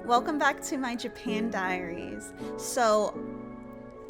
Welcome back to my Japan diaries. So,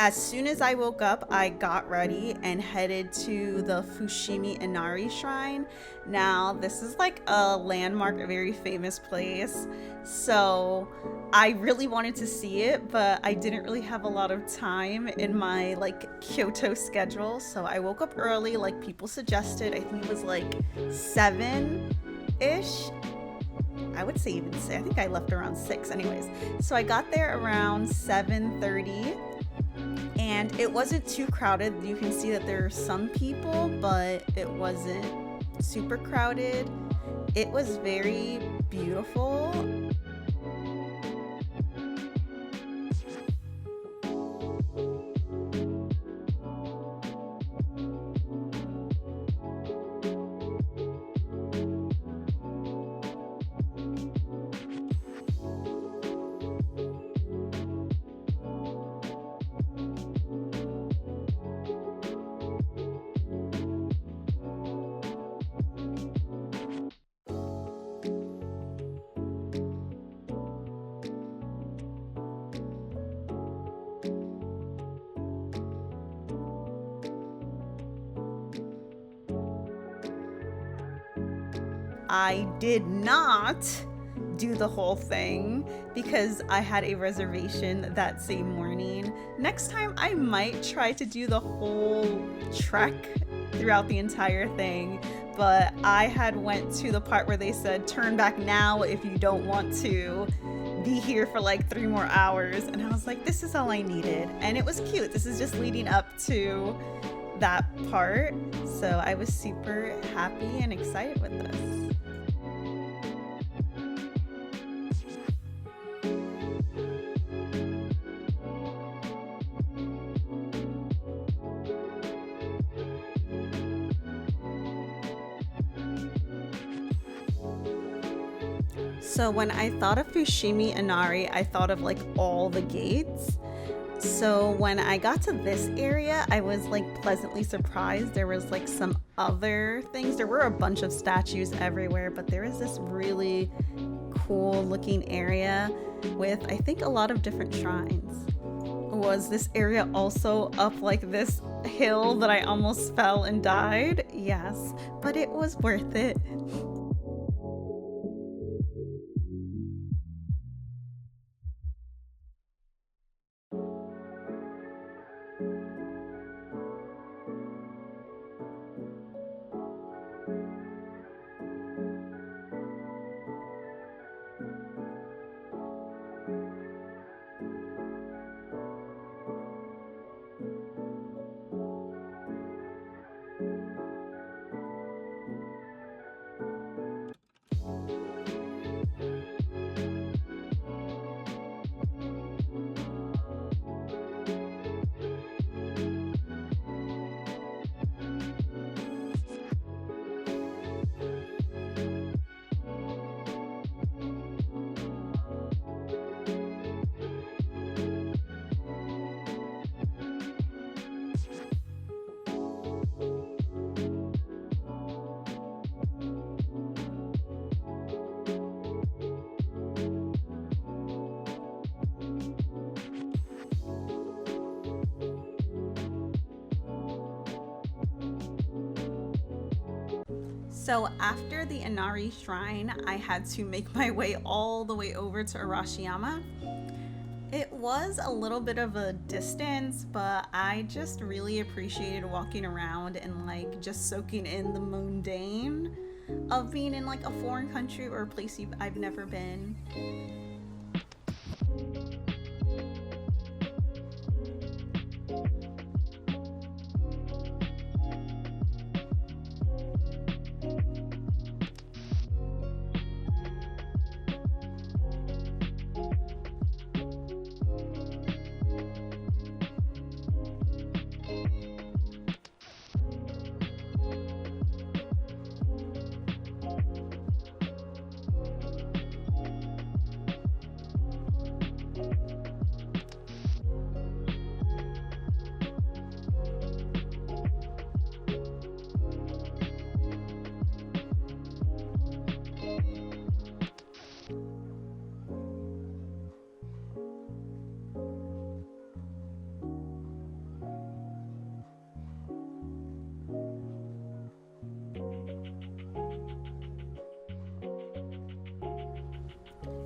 as soon as I woke up, I got ready and headed to the Fushimi Inari Shrine. Now, this is like a landmark, a very famous place. So, I really wanted to see it, but I didn't really have a lot of time in my like Kyoto schedule. So, I woke up early, like people suggested. I think it was like 7 ish. I would say even say I think I left around 6 anyways. So I got there around 7:30 and it wasn't too crowded. You can see that there are some people, but it wasn't super crowded. It was very beautiful. I did not do the whole thing because I had a reservation that same morning. Next time I might try to do the whole trek throughout the entire thing, but I had went to the part where they said turn back now if you don't want to be here for like 3 more hours, and I was like, this is all I needed. And it was cute. This is just leading up to that part, so I was super happy and excited with this. So when I thought of Fushimi Inari, I thought of like all the gates. So when I got to this area, I was like pleasantly surprised. There was like some other things. There were a bunch of statues everywhere, but there is this really cool looking area with I think a lot of different shrines. Was this area also up like this hill that I almost fell and died? Yes, but it was worth it. So after the Inari Shrine, I had to make my way all the way over to Arashiyama. It was a little bit of a distance, but I just really appreciated walking around and like just soaking in the mundane of being in like a foreign country or a place I've never been.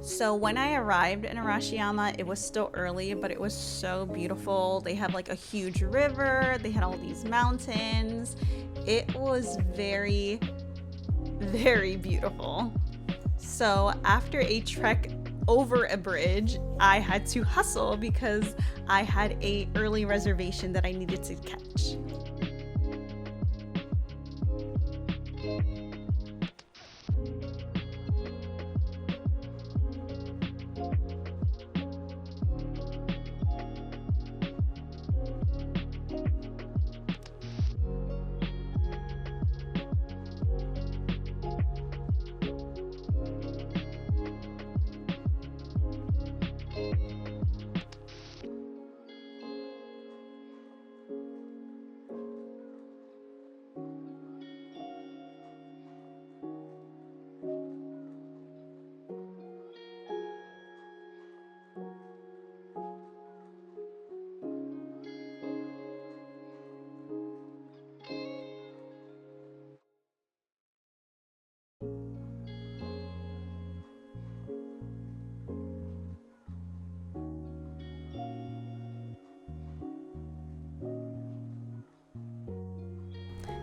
So when I arrived in Arashiyama, it was still early, but it was so beautiful. They have like a huge river, they had all these mountains. It was very, very beautiful. So after a trek over a bridge, I had to hustle because I had a early reservation that I needed to catch.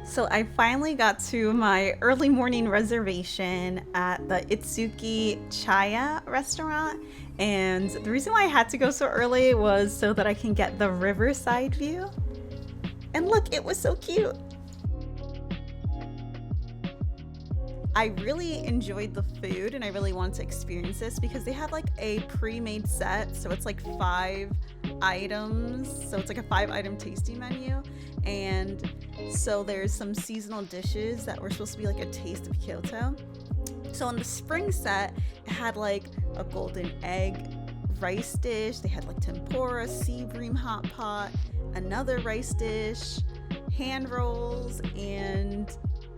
So I finally got to my early morning reservation at the Itsuki Chaya restaurant. And the reason why I had to go so early was so that I can get the riverside view. And look, it was so cute. I really enjoyed the food and I really wanted to experience this because they have like a pre-made set. So it's like 5 items. So it's like a 5-item tasting menu. And so there's some seasonal dishes that were supposed to be like a taste of Kyoto. So in the spring set, it had like a golden egg rice dish. They had like tempura, sea bream hot pot, another rice dish, hand rolls, and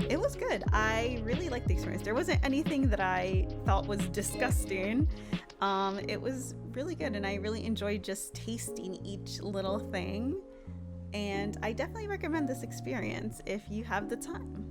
it was good. I really liked the experience. There wasn't anything that I thought was disgusting. It was really good, and I really enjoyed just tasting each little thing. And I definitely recommend this experience if you have the time.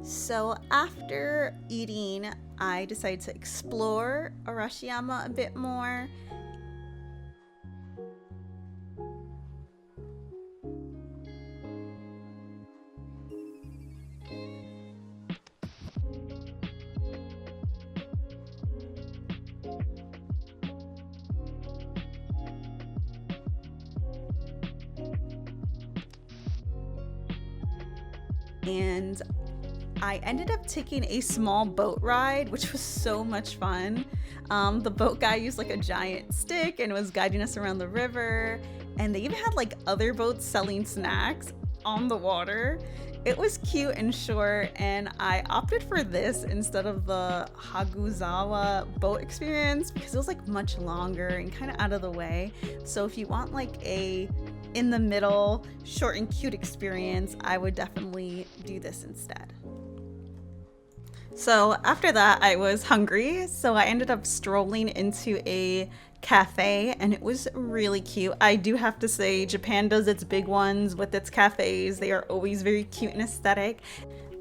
So after eating, I decided to explore Arashiyama a bit more. And I ended up taking a small boat ride, which was so much fun. The boat guy used like a giant stick and was guiding us around the river. And they even had like other boats selling snacks on the water. It was cute and short, and I opted for this instead of the Haguzawa boat experience because it was like much longer and kind of out of the way. So if you want like a in the middle, short and cute experience, I would definitely do this instead. So after that, I was hungry, so I ended up strolling into a cafe, and it was really cute. I do have to say, Japan does its big ones with its cafes. They are always very cute and aesthetic.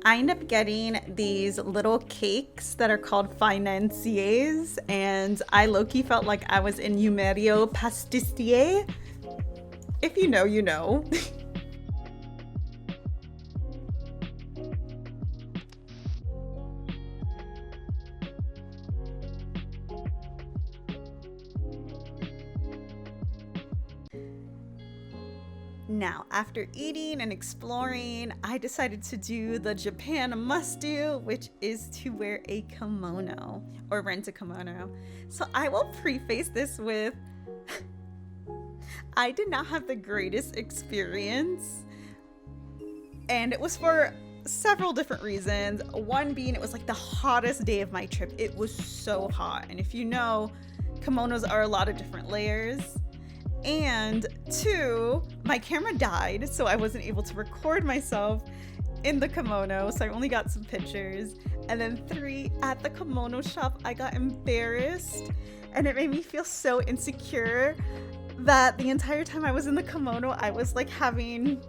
I ended up getting these little cakes that are called financiers, and I low-key felt like I was in Yumerio Pastissier. If you know, you know. Now, after eating and exploring, I decided to do the Japan must do, which is to wear a kimono or rent a kimono. So I will preface this with I did not have the greatest experience, and it was for several different reasons. One being it was like the hottest day of my trip. It was so hot, and if you know, kimonos are a lot of different layers. And two, my camera died, so I wasn't able to record myself in the kimono, so I only got some pictures. And then three, at the kimono shop, I got embarrassed, and it made me feel so insecure that the entire time I was in the kimono, I was like having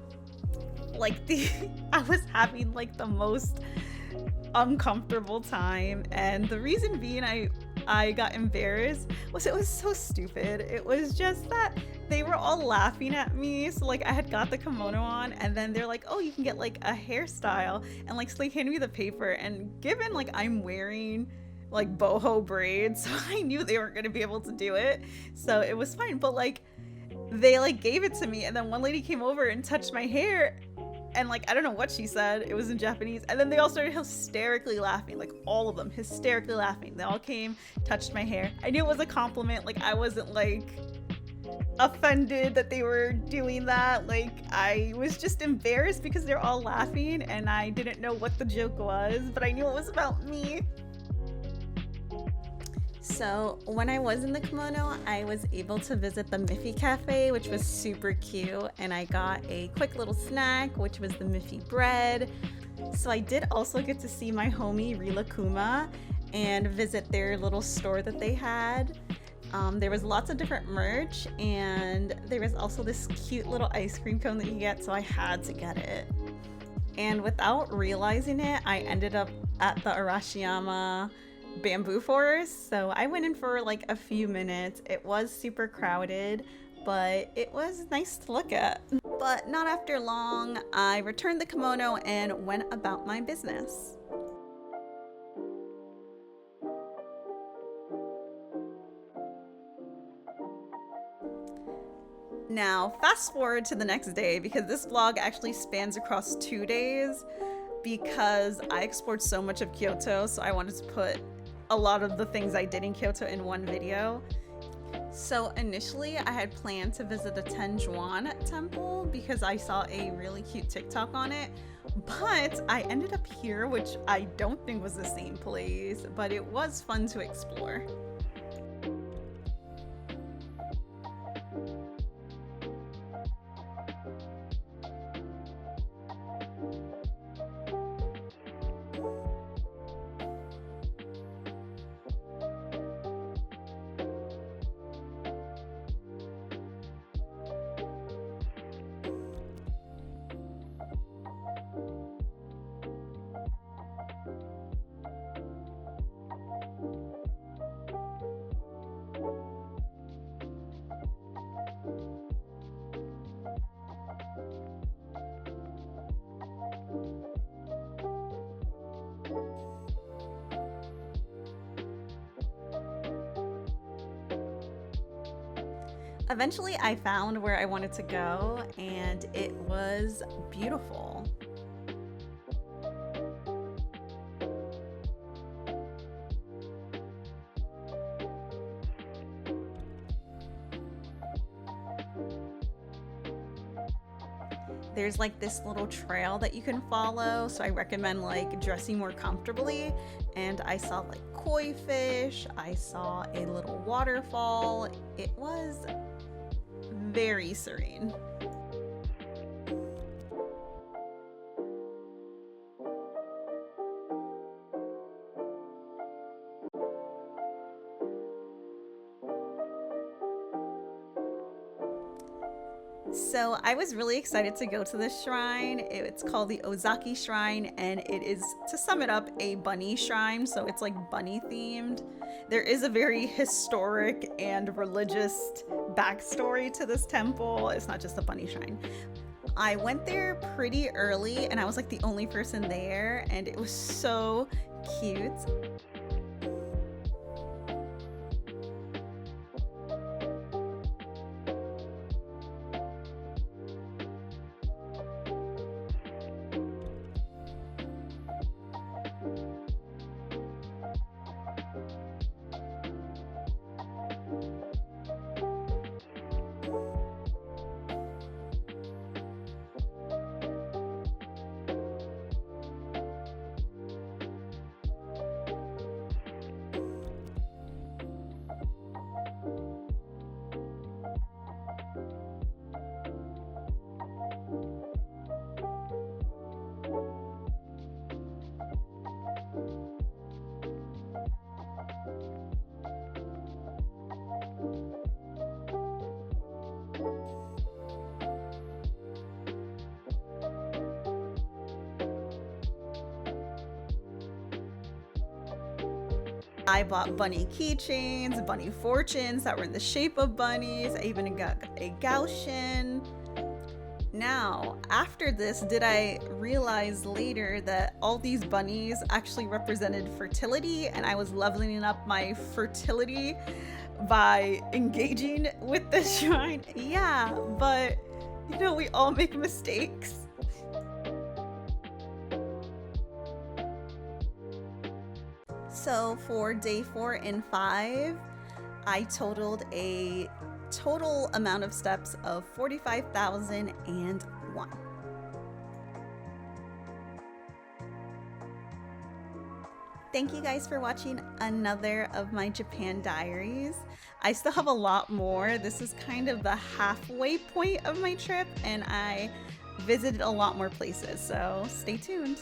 the most uncomfortable time. And the reason being I got embarrassed was it was so stupid. It was just that they were all laughing at me. So like I had got the kimono on, and then they're like, oh, you can get like a hairstyle, and like so they handed me the paper, and given like I'm wearing like boho braids, so I knew they weren't going to be able to do it, so it was fine. But like they like gave it to me, and then one lady came over and touched my hair, and like I don't know what she said, it was in Japanese, and then they all started hysterically laughing, like all of them hysterically laughing. They all came, touched my hair. I knew it was a compliment, like I wasn't like offended that they were doing that. Like I was just embarrassed because they're all laughing, and I didn't know what the joke was, but I knew it was about me. So when I was in the kimono, I was able to visit the Miffy cafe, which was super cute, and I got a quick little snack, which was the Miffy bread. So I did also get to see my homie Rillakuma and visit their little store that they had. There was lots of different merch, and there was also this cute little ice cream cone that you get, so I had to get it. And without realizing it, I ended up at the Arashiyama bamboo forest, so I went in for like a few minutes. It was super crowded, but it was nice to look at. But not after long, I returned the kimono and went about my business. Now, fast forward to the next day, because this vlog actually spans across 2 days because I explored so much of Kyoto, so I wanted to put a lot of the things I did in Kyoto in one video. So initially I had planned to visit the Tenjuan Temple because I saw a really cute TikTok on it, but I ended up here, which I don't think was the same place, but it was fun to explore. Eventually I found where I wanted to go, and it was beautiful. There's like this little trail that you can follow, so I recommend like dressing more comfortably. And I saw like koi fish, I saw a little waterfall. It was very serene. So I was really excited to go to this shrine. It's called the Okazaki Shrine, and it is, to sum it up, a bunny shrine, so it's like bunny themed. There is a very historic and religious backstory to this temple. It's not just a bunny shrine. I went there pretty early, and I was like the only person there, and it was so cute. I bought bunny keychains, bunny fortunes that were in the shape of bunnies. I even got a Gaussian. Now, after this, did I realize later that all these bunnies actually represented fertility, and I was leveling up my fertility by engaging with the shrine? Yeah, but you know, we all make mistakes. So for day 4 and 5, I totaled a total amount of steps of 45,001. Thank you guys for watching another of my Japan diaries. I still have a lot more. This is kind of the halfway point of my trip, and I visited a lot more places, so stay tuned.